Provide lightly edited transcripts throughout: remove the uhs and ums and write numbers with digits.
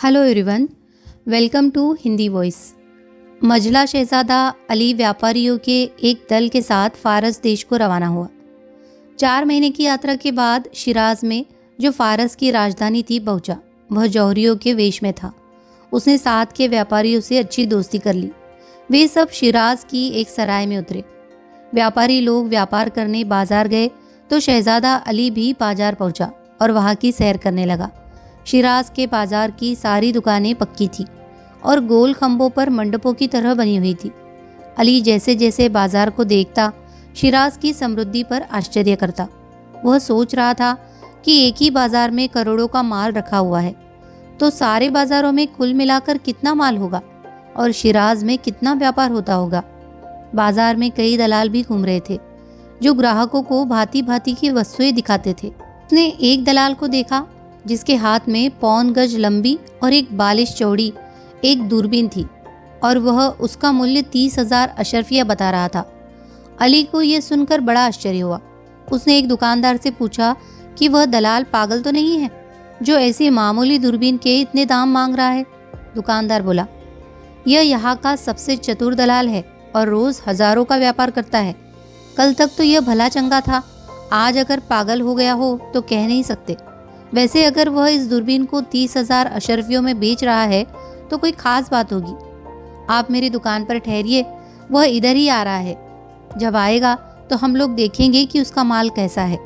Hello everyone, welcome to Hindi voice. मजला शहजादा अली व्यापारियों के एक दल के साथ फारस देश को रवाना हुआ। 4 महीने की यात्रा के बाद शिराज में, जो फारस की राजधानी थी, पहुंचा। वह जौहरियों के वेश में था। उसने साथ के व्यापारियों से अच्छी दोस्ती कर ली। वे सब शिराज की एक सराय में उतरे। व्यापारी लोग व्यापार करने बाजार गए तो शहजादा अली भी बाजार पहुंचा और वहां की सैर करने लगा। शिराज के बाजार की सारी दुकानें पक्की थी और गोल खंभों पर मंडपों की तरह बनी हुई थी। अली जैसे जैसे बाजार को देखता, शिराज की समृद्धि पर आश्चर्य करता। वह सोच रहा था कि एक ही बाजार में करोड़ों का माल रखा हुआ है, तो सारे बाजारों में कुल मिलाकर कितना माल होगा और शिराज में कितना व्यापार होता होगा। बाजार में कई दलाल भी घूम रहे थे, जो ग्राहकों को भांति भांति की वस्तुएं दिखाते थे। उसने एक दलाल को देखा जिसके हाथ में 1 गज लंबी और 1 बालिश चौड़ी एक दूरबीन थी और वह उसका मूल्य 30,000 अशरफिया बता रहा था। अली को यह सुनकर बड़ा आश्चर्य हुआ। उसने एक दुकानदार से पूछा कि वह दलाल पागल तो नहीं है जो ऐसी मामूली दूरबीन के इतने दाम मांग रहा है। दुकानदार बोला, यह यहाँ का सबसे चतुर दलाल है और रोज हजारों का व्यापार करता है। कल तक तो यह भला चंगा था, आज अगर पागल हो गया हो तो कह नहीं सकते। वैसे अगर वह इस दूरबीन को 30,000 अशरफियों में बेच रहा है तो कोई खास बात होगी। आप मेरी दुकान पर ठहरिए, वह इधर ही आ रहा है। जब आएगा तो हम लोग देखेंगे कि उसका माल कैसा है।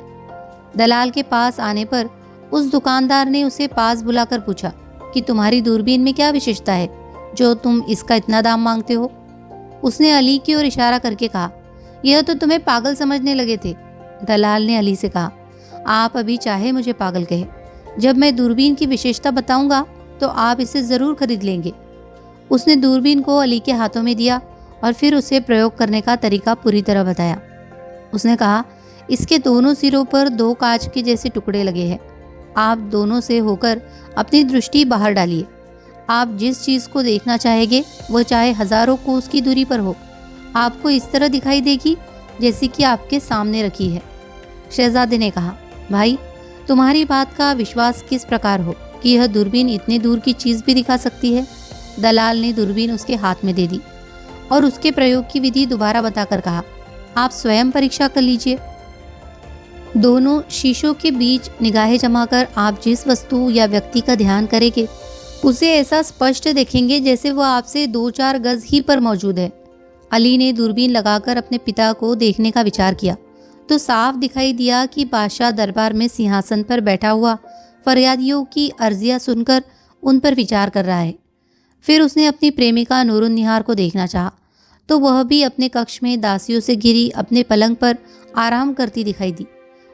दलाल के पास आने पर उस दुकानदार ने उसे पास बुलाकर पूछा कि तुम्हारी दूरबीन में क्या विशेषता है जो तुम इसका इतना दाम मांगते हो। उसने अली की ओर इशारा करके कहा, यह तो तुम्हें पागल समझने लगे थे। दलाल ने अली से कहा, आप अभी चाहे मुझे पागल कहे, जब मैं दूरबीन की विशेषता बताऊंगा तो आप इसे जरूर खरीद लेंगे। उसने दूरबीन को अली के हाथों में दिया और फिर उसे प्रयोग करने का तरीका पूरी तरह बताया। उसने कहा, इसके दोनों सिरों पर 2 कांच के जैसे टुकड़े लगे हैं। आप दोनों से होकर अपनी दृष्टि बाहर डालिए। आप जिस चीज़ को देखना चाहेंगे वह चाहे हजारों कोस की दूरी पर हो, आपको इस तरह दिखाई देगी जैसे कि आपके सामने रखी है। शहजादे ने कहा, भाई तुम्हारी बात का विश्वास किस प्रकार हो कि यह दूरबीन इतने दूर की चीज़ भी दिखा सकती है। दलाल ने दूरबीन उसके हाथ में दे दी और उसके प्रयोग की विधि दोबारा बताकर कहा, आप स्वयं परीक्षा कर लीजिए। दोनों शीशों के बीच निगाहें जमाकर आप जिस वस्तु या व्यक्ति का ध्यान करेंगे उसे ऐसा स्पष्ट देखेंगे जैसे वह आपसे 2-4 गज ही पर मौजूद है। अली ने दूरबीन लगाकर अपने पिता को देखने का विचार किया तो साफ दिखाई दिया कि बादशाह दरबार में सिंहासन पर बैठा हुआ फरियादियों की अर्जियां सुनकर उन पर विचार कर रहा है। फिर उसने अपनी प्रेमिका नूरुन्निहार को देखना चाहा तो वह भी अपने कक्ष में दासियों से घिरी अपने पलंग पर आराम करती दिखाई दी।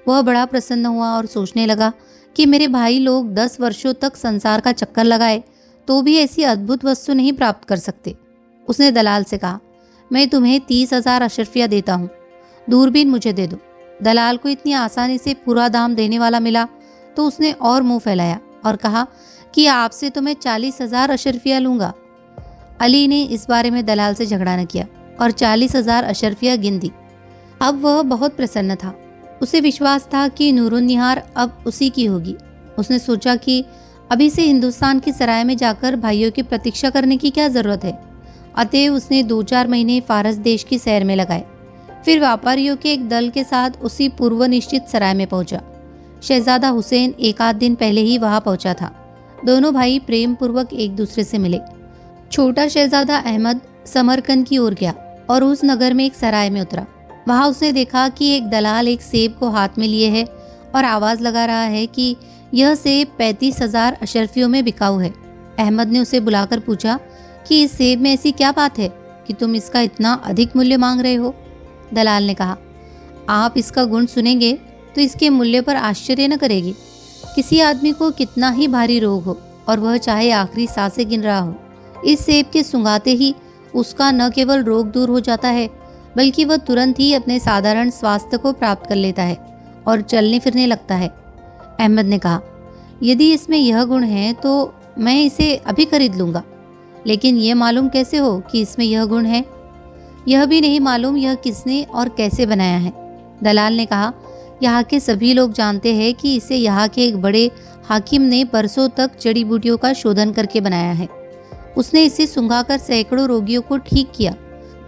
वह बड़ा प्रसन्न हुआ और सोचने लगा कि मेरे भाई लोग 10 वर्षों तक संसार का चक्कर लगाए तो भी ऐसी अद्भुत वस्तु नहीं प्राप्त कर सकते। उसने दलाल से कहा, मैं तुम्हें 30,000 अशरफिया देता हूँ, दूरबीन मुझे दे दो। दलाल को इतनी आसानी से पूरा दाम देने वाला मिला तो उसने और मुंह फैलाया और कहा कि आपसे तो मैं 40,000 अशरफिया लूँगा। अली ने इस बारे में दलाल से झगड़ा न किया और 40,000 अशरफिया गिन दी। अब वह बहुत प्रसन्न था। उसे विश्वास था कि नूरुन्निहार अब उसी की होगी। उसने सोचा कि अभी से हिंदुस्तान की सराय में जाकर भाइयों की प्रतीक्षा करने की क्या ज़रूरत है। अतएव उसने 2-4 महीने फारस देश की सैर में लगाए। फिर व्यापारियों के एक दल के साथ उसी पूर्व निश्चित सराय में पहुंचा। शहजादा हुसैन 1 आध दिन पहले ही वहां पहुंचा था। दोनों भाई प्रेम पूर्वक एक दूसरे से मिले। छोटा शहजादा अहमद समरकंद की ओर गया और उस नगर में एक सराय में उतरा। वहां उसने देखा कि एक दलाल एक सेब को हाथ में लिए है और आवाज लगा रहा है कि यह सेब 35,000 अशरफियों में बिकाऊ है। अहमद ने उसे बुलाकर पूछा कि इस सेब में ऐसी क्या बात है कि तुम इसका इतना अधिक मूल्य मांग रहे हो। दलाल ने कहा, आप इसका गुण सुनेंगे तो इसके मूल्य पर आश्चर्य न करेगी। किसी आदमी को कितना ही भारी रोग हो और वह चाहे आखिरी सांसें गिन रहा हो, इस सेब के सूंघाते ही उसका न केवल रोग दूर हो जाता है बल्कि वह तुरंत ही अपने साधारण स्वास्थ्य को प्राप्त कर लेता है और चलने फिरने लगता है। अहमद ने कहा, यदि इसमें यह गुण है तो मैं इसे अभी खरीद लूँगा, लेकिन यह मालूम कैसे हो कि इसमें यह गुण है। यह भी नहीं मालूम यह किसने और कैसे बनाया है। दलाल ने कहा, यहाँ के सभी लोग जानते हैं कि इसे यहाँ के एक बड़े हाकिम ने बरसों तक जड़ी बूटियों का शोधन करके बनाया है। उसने इसे सुंघाकर सैकड़ों रोगियों को ठीक किया,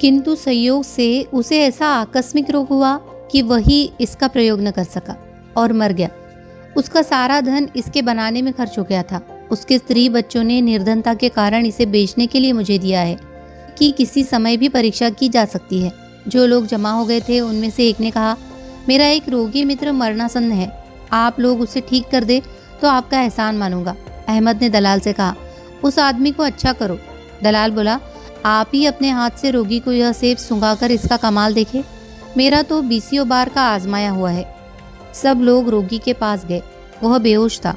किंतु संयोग से उसे ऐसा आकस्मिक रोग हुआ कि वही इसका प्रयोग न कर सका और मर गया। उसका सारा धन इसके बनाने में खर्च हो गया था। उसके स्त्री बच्चों ने निर्धनता के कारण इसे बेचने के लिए मुझे दिया है कि किसी समय भी परीक्षा की जा सकती है। जो लोग जमा हो गए थे उनमें से एक ने कहा, मेरा एक रोगी मित्र मरणासन्न है, आप लोग उसे ठीक कर दे तो आपका एहसान मानूंगा। अहमद ने दलाल से कहा, उस आदमी को अच्छा करो। दलाल बोला, आप ही अपने हाथ से रोगी को यह सेब सुंघाकर इसका कमाल देखे, मेरा तो 20 बार का आजमाया हुआ है। सब लोग रोगी के पास गए। वह बेहोश था,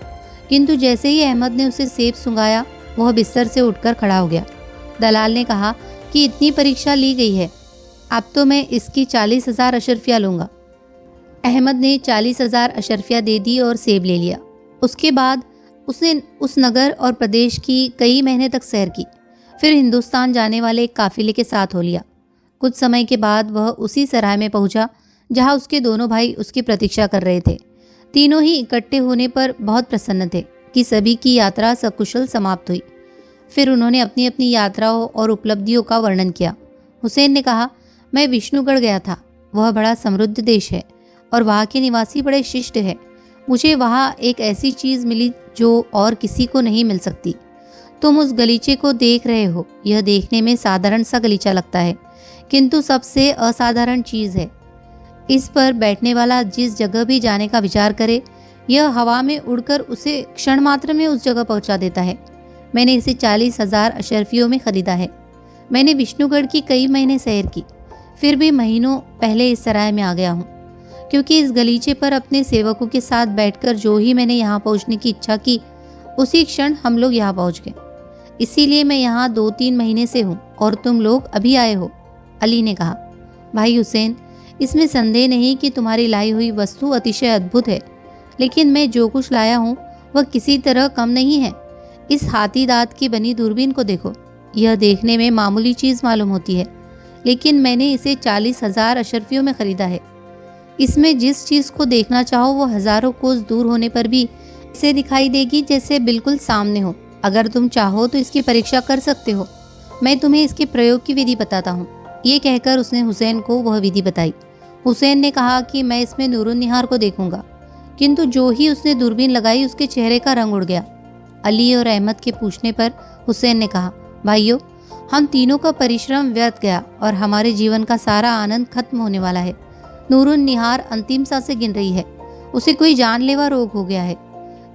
किंतु जैसे ही अहमद ने उसे सेब सुंघाया वह बिस्तर से उठकर खड़ा हो गया। दलाल ने कहा कि इतनी परीक्षा ली गई है, अब तो मैं इसकी 40,000 अशरफिया लूँगा। अहमद ने 40,000 अशरफिया दे दी और सेब ले लिया। उसके बाद उसने उस नगर और प्रदेश की कई महीने तक सैर की, फिर हिंदुस्तान जाने वाले एक काफिले के साथ हो लिया। कुछ समय के बाद वह उसी सराय में पहुंचा जहां उसके दोनों भाई उसकी प्रतीक्षा कर रहे थे। तीनों ही इकट्ठे होने पर बहुत प्रसन्न थे कि सभी की यात्रा सकुशल समाप्त हुई। फिर उन्होंने अपनी अपनी यात्राओं और उपलब्धियों का वर्णन किया। हुसैन ने कहा, मैं विष्णुगढ़ गया था, वह बड़ा समृद्ध देश है और वहाँ के निवासी बड़े शिष्ट हैं। मुझे वहाँ एक ऐसी चीज़ मिली जो और किसी को नहीं मिल सकती। तुम उस गलीचे को देख रहे हो, यह देखने में साधारण सा गलीचा लगता है, किंतु सबसे असाधारण चीज़ है। इस पर बैठने वाला जिस जगह भी जाने का विचार करे, यह हवा में उड़कर उसे क्षण मात्र में उस जगह पहुंचा देता है। मैंने इसे 40,000 अशरफियों में खरीदा है। मैंने विष्णुगढ़ की कई महीने सैर की, फिर भी महीनों पहले इस सराय में आ गया हूँ, क्योंकि इस गलीचे पर अपने सेवकों के साथ बैठकर जो ही मैंने यहाँ पहुँचने की इच्छा की, उसी क्षण हम लोग यहाँ पहुँच गए। इसीलिए मैं यहाँ 2-3 महीने से हूँ और तुम लोग अभी आए हो। अली ने कहा, भाई हुसैन, इसमें संदेह नहीं कि तुम्हारी लाई हुई वस्तु अतिशय अद्भुत है, लेकिन मैं जो कुछ लाया हूँ वह किसी तरह कम नहीं है। इस हाथी दांत की बनी दूरबीन को देखो, यह देखने में मामूली चीज़ मालूम होती है, लेकिन मैंने इसे 40,000 अशरफियों में खरीदा है। इसमें जिस चीज़ को देखना चाहो वो हज़ारों कोस दूर होने पर भी इसे दिखाई देगी जैसे बिल्कुल सामने हो। अगर तुम चाहो तो इसकी परीक्षा कर सकते हो। मैं तुम्हें इसके प्रयोग की विधि बताता हूँ। ये कहकर उसने हुसैन को वह विधि बताई। हुसैन ने कहा कि मैं इसमें नूरुन्निहार को देखूंगा, किंतु जो ही उसने दूरबीन लगाई उसके चेहरे का रंग उड़ गया। अली और अहमद के पूछने पर हुसैन ने कहा, भाइयों, हम तीनों का परिश्रम व्यर्थ गया और हमारे जीवन का सारा आनंद खत्म होने वाला है। नूरुन्निहार अंतिम सांसें गिन रही है, उसे कोई जानलेवा रोग हो गया है।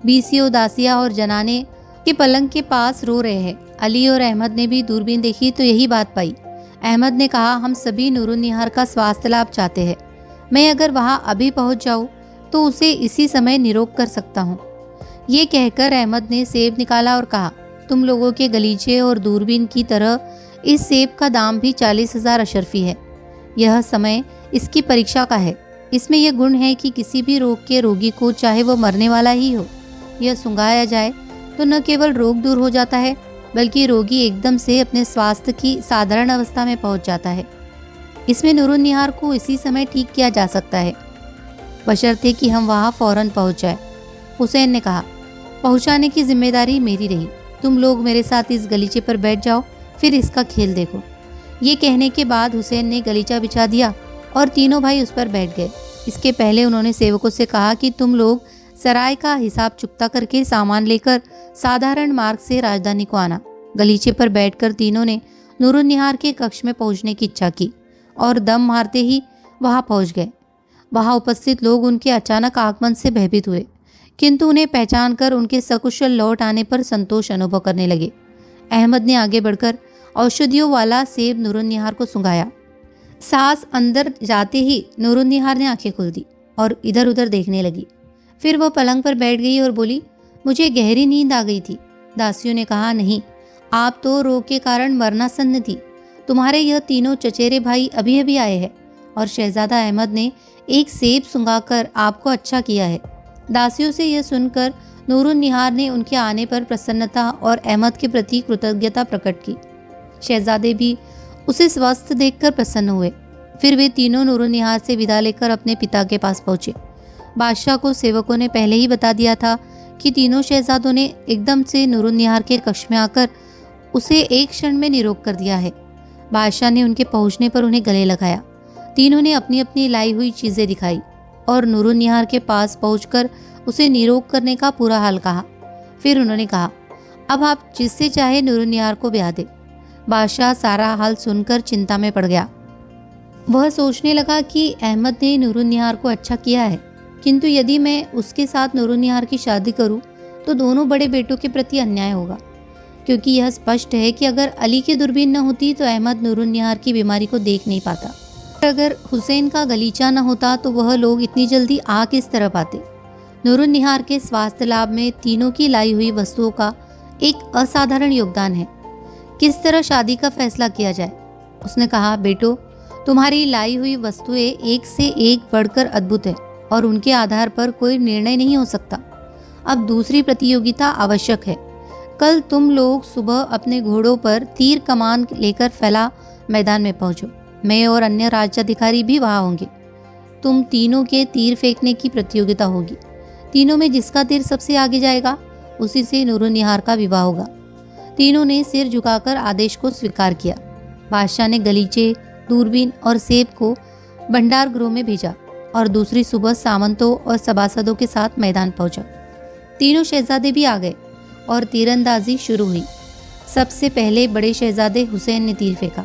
बीसियों दासिया और जनाने के पलंग के पास रो रहे हैं। अली और अहमद ने भी दूरबीन देखी तो यही बात पाई। अहमद ने कहा, हम सभी नूरुन्निहार का स्वास्थ्य लाभ चाहते हैं। मैं अगर वहाँ अभी पहुँच जाऊँ तो उसे इसी समय निरोग कर सकता हूँ। ये कहकर अहमद ने सेब निकाला और कहा, तुम लोगों के गलीचे और दूरबीन की तरह इस सेब का दाम भी 40,000 अशरफी है। यह समय इसकी परीक्षा का है। इसमें यह गुण है कि किसी भी रोग के रोगी को, चाहे वो मरने वाला ही हो, यह सुंघाया जाए तो न केवल रोग दूर हो जाता है, बल्कि रोगी एकदम से अपने स्वास्थ्य की साधारण अवस्था में पहुंच जाता है। इसमें नूरुन्निहार को इसी समय ठीक किया जा सकता है, बशर्ते कि हम वहाँ फौरन पहुँच जाए। हुसैन ने कहा, पहुँचाने की जिम्मेदारी मेरी रही। तुम लोग मेरे साथ इस गलीचे पर बैठ जाओ, फिर इसका खेल देखो। ये कहने के बाद हुसैन ने गलीचा बिछा दिया और तीनों भाई उस पर बैठ गए। इसके पहले उन्होंने सेवकों से कहा कि तुम लोग सराय का हिसाब चुकता करके सामान लेकर साधारण मार्ग से राजधानी को आना। गलीचे पर बैठकर तीनों ने नूरुन्निहार के कक्ष में पहुंचने की इच्छा की और दम मारते ही वहां पहुंच गए। वहां उपस्थित लोग उनके अचानक आगमन से भयभीत हुए, किंतु उन्हें पहचान कर उनके सकुशल लौट आने पर संतोष अनुभव करने लगे। अहमद ने आगे बढ़कर औषधियों वाला सेब नूरुन्निहार को सुंघाया। सांस अंदर जाते ही नूरुन्निहार ने आंखें खोल दी और इधर उधर देखने लगी। फिर वह पलंग पर बैठ गई और बोली, मुझे गहरी नींद आ गई थी। दासियों ने कहा, नहीं, आप तो रोग के कारण मरनासन्न थी। तुम्हारे यह तीनों चचेरे भाई अभी अभी आए हैं और शहजादा अहमद ने एक सेब सुंघाकर आपको अच्छा किया है। दासियों से यह सुनकर नूरुन्निहार ने उनके आने पर प्रसन्नता और अहमद के प्रति कृतज्ञता प्रकट की। शहजादे भी उसे स्वस्थ देखकर प्रसन्न हुए। फिर वे तीनों नूरुन्निहार से विदा लेकर अपने पिता के पास पहुंचे। बादशाह को सेवकों ने पहले ही बता दिया था कि तीनों शहजादों ने एकदम से नूरुन्निहार के कक्ष में आकर उसे एक क्षण में निरोग कर दिया है। बादशाह ने उनके पहुंचने पर उन्हें गले लगाया। तीनों ने अपनी अपनी लाई हुई चीजें दिखाई और नूरुन्निहार के पास पहुंचकर उसे निरोग करने का पूरा हाल कहा। फिर उन्होंने कहा, अब आप जिससे चाहे नूरुन्निहार को ब्याह दे। बादशाह सारा हाल सुनकर चिंता में पड़ गया। वह सोचने लगा कि अहमद ने नूरुन्निहार को अच्छा किया है, किंतु यदि मैं उसके साथ नूरुन्निहार की शादी करूं तो दोनों बड़े बेटों के प्रति अन्याय होगा, क्योंकि यह स्पष्ट है कि अगर अली की दूरबीन न होती तो अहमद नूरुन्निहार की बीमारी को देख नहीं पाता। अगर हुसैन का गलीचा न होता तो वह लोग इतनी जल्दी आ किस तरह पाते। नूरुन्निहार के स्वास्थ्य लाभ में तीनों की लाई हुई वस्तुओं का एक असाधारण योगदान है। किस तरह शादी का फैसला किया जाए? उसने कहा, बेटो, तुम्हारी लाई हुई वस्तुएं एक से एक बढ़कर अद्भुत है और उनके आधार पर कोई निर्णय नहीं हो सकता। अब दूसरी प्रतियोगिता आवश्यक है। कल तुम लोग सुबह अपने घोड़ों पर तीर कमान लेकर फैला मैदान में पहुंचो। मैं और अन्य राज्याधिकारी भी वहां होंगे। तुम तीनों के तीर फेंकने की प्रतियोगिता होगी। तीनों में जिसका तीर सबसे आगे जाएगा उसी से नूरुन्निहार का विवाह होगा। तीनों ने सिर झुकाकर आदेश को स्वीकार किया। बादशाह ने गलीचे, दूरबीन और सेब को भंडार गृह में भेजा और दूसरी सुबह सामंतों और सभासदों के साथ मैदान पहुंचा। तीनों शहजादे भी आ गए और तीरंदाजी शुरू हुई। सबसे पहले बड़े शहजादे हुसैन ने तीर फेंका।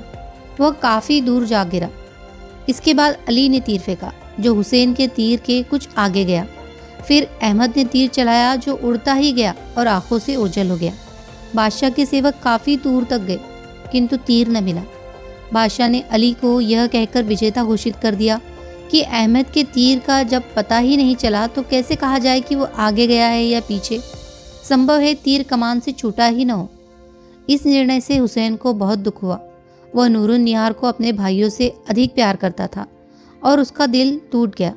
वह काफ़ी दूर जा गिरा। इसके बाद अली ने तीर फेंका जो हुसैन के तीर के कुछ आगे गया। फिर अहमद ने तीर चलाया जो उड़ता ही गया और आंखों से ओझल हो गया। बादशाह के सेवक काफ़ी दूर तक गए किंतु तीर न मिला। बादशाह ने अली को यह कहकर विजेता घोषित कर दिया कि अहमद के तीर का जब पता ही नहीं चला तो कैसे कहा जाए कि वो आगे गया है या पीछे। संभव है तीर कमान से छूटा ही न हो। इस निर्णय से हुसैन को बहुत दुख हुआ। वह नूरुन्निहार को अपने भाइयों से अधिक प्यार करता था और उसका दिल टूट गया।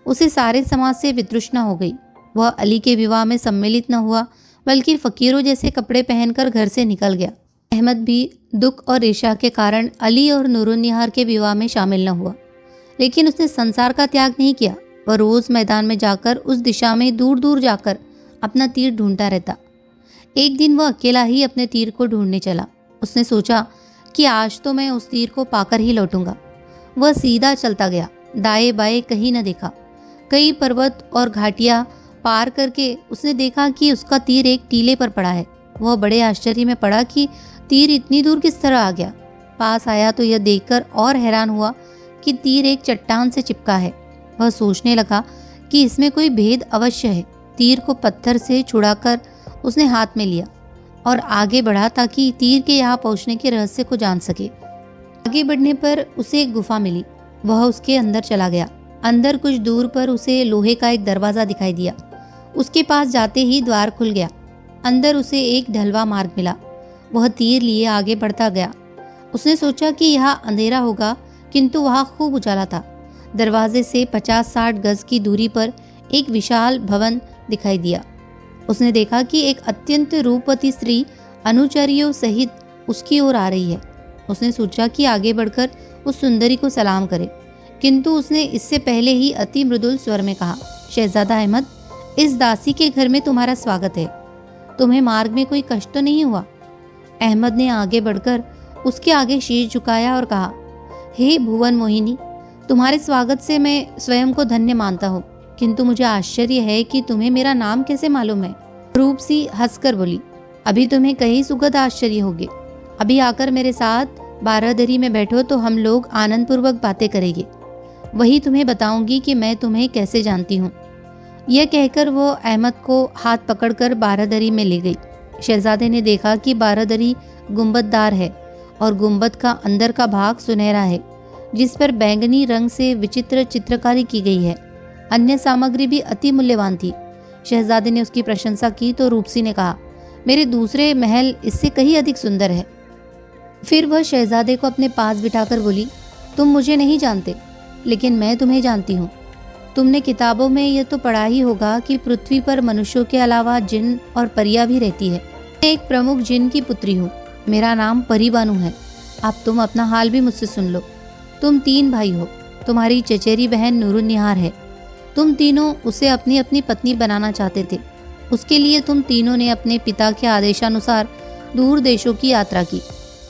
उसे सारे समाज से वितृष्णा हो गई। वह अली के विवाह में सम्मिलित न हुआ बल्कि फकीरों जैसे कपड़े पहनकर घर से निकल गया। अहमद भी दुख और ईर्ष्या के कारण अली और नूरुन्निहार के विवाह में शामिल न हुआ, लेकिन उसने संसार का त्याग नहीं किया। वह रोज मैदान में जाकर उस दिशा में दूर दूर जाकर अपना तीर ढूंढता रहता। एक दिन वह अकेला ही अपने तीर को ढूंढने चला। उसने सोचा कि आज तो मैं उस तीर को पाकर ही लौटूंगा। वह सीधा चलता गया, दाएं बाएं कहीं न देखा। कई पर्वत और घाटियां पार करके उसने देखा कि उसका तीर एक टीले पर पड़ा है। वह बड़े आश्चर्य में पड़ा कि तीर इतनी दूर किस तरह आ गया। पास आया तो यह देखकर और हैरान हुआ कि तीर एक चट्टान से चिपका है। वह सोचने लगा कि इसमें कोई भेद अवश्य है। तीर को पत्थर से छुड़ाकर उसने हाथ में लिया और आगे बढ़ा ताकि तीर के यहाँ पहुँचने के रहस्य को जान सके। आगे बढ़ने पर उसे एक गुफा मिली। वह उसके अंदर चला गया। अंदर कुछ दूर पर उसे लोहे का एक दरवाज़ा दिखाई दिया। उसके पास जाते ही द्वार खुल गया। अंदर उसे एक ढलवा मार्ग मिला। वह तीर लिए आगे बढ़ता गया। उसने सोचा कि यहाँ अंधेरा होगा, किंतु वहाँ खूब उजाला था। दरवाजे से 50-60 गज की दूरी पर एक विशाल भवन दिखाई दिया। उसने देखा कि एक अत्यंत रूपवती स्त्री अनुचरियों सहित उसकी ओर आ रही है। उसने सोचा कि आगे बढ़कर उस सुंदरी को सलाम करे, किंतु उसने इससे पहले ही अति मृदुल स्वर में कहा, शहजादा अहमद, इस दासी के घर में तुम्हारा स्वागत है। तुम्हें मार्ग में कोई कष्ट तो नहीं हुआ? अहमद ने आगे बढ़कर उसके आगे शीश झुकाया और कहा, हे भुवन मोहिनी, तुम्हारे स्वागत से मैं स्वयं को धन्य मानता हूँ, किंतु मुझे आश्चर्य है कि तुम्हें मेरा नाम कैसे मालूम है। रूपसी हंसकर बोली, अभी तुम्हें कहीं सुखद आश्चर्य होगे। अभी आकर मेरे साथ बारादरी में बैठो तो हम लोग आनंदपूर्वक बातें करेंगे। वही तुम्हें बताऊंगी कि मैं तुम्हें कैसे जानती हूँ। यह कहकर वो अहमद को हाथ पकड़कर बारादरी में ले गई। शहजादे ने देखा कि बारादरी गुंबददार है और गुंबद का अंदर का भाग सुनहरा है, जिस पर बैंगनी रंग से विचित्र चित्रकारी की गई है। अन्य सामग्री भी अति मूल्यवान थी। शहजादे ने उसकी प्रशंसा की तो रूपसी ने कहा, मेरे दूसरे महल इससे कहीं अधिक सुंदर है। फिर वह शहजादे को अपने पास बिठाकर बोली, तुम मुझे नहीं जानते, लेकिन मैं तुम्हें जानती हूँ। तुमने किताबों में यह तो पढ़ा ही होगा कि पृथ्वी पर मनुष्यों के अलावा जिन और परियां भी रहती है। मैं एक प्रमुख जिन की पुत्री हूँ। मेरा नाम परीबानू है। अब तुम अपना हाल भी मुझसे सुन लो। तुम 3 भाई हो। तुम्हारी चचेरी बहन नूरुन्निहार है। तुम तीनों उसे अपनी अपनी पत्नी बनाना चाहते थे। उसके लिए तुम तीनों ने अपने पिता के आदेशानुसार दूर देशों की यात्रा की।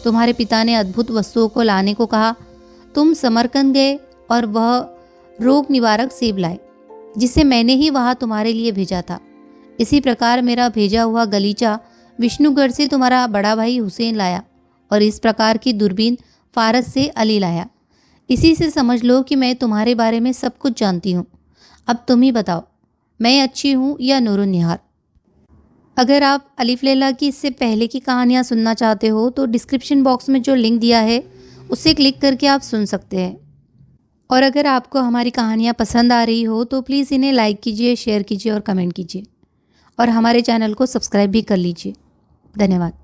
तुम्हारे पिता ने अद्भुत वस्तुओं को लाने को कहा। तुम समरकंद गए और वह रोग निवारक सेब लाए, जिसे मैंने ही वहाँ तुम्हारे लिए भेजा था। इसी प्रकार मेरा भेजा हुआ गलीचा विष्णुगढ़ से तुम्हारा बड़ा भाई हुसैन लाया, और इस प्रकार की दूरबीन फारस से अली लाया। इसी से समझ लो कि मैं तुम्हारे बारे में सब कुछ जानती हूँ। अब तुम ही बताओ, मैं अच्छी हूँ या नूरुन्निहार? अगर आप अलिफ लैला की इससे पहले की कहानियाँ सुनना चाहते हो तो डिस्क्रिप्शन बॉक्स में जो लिंक दिया है उससे क्लिक करके आप सुन सकते हैं। और अगर आपको हमारी कहानियाँ पसंद आ रही हो तो प्लीज़ इन्हें लाइक कीजिए, शेयर कीजिए और कमेंट कीजिए, और हमारे चैनल को सब्सक्राइब भी कर लीजिए। धन्यवाद।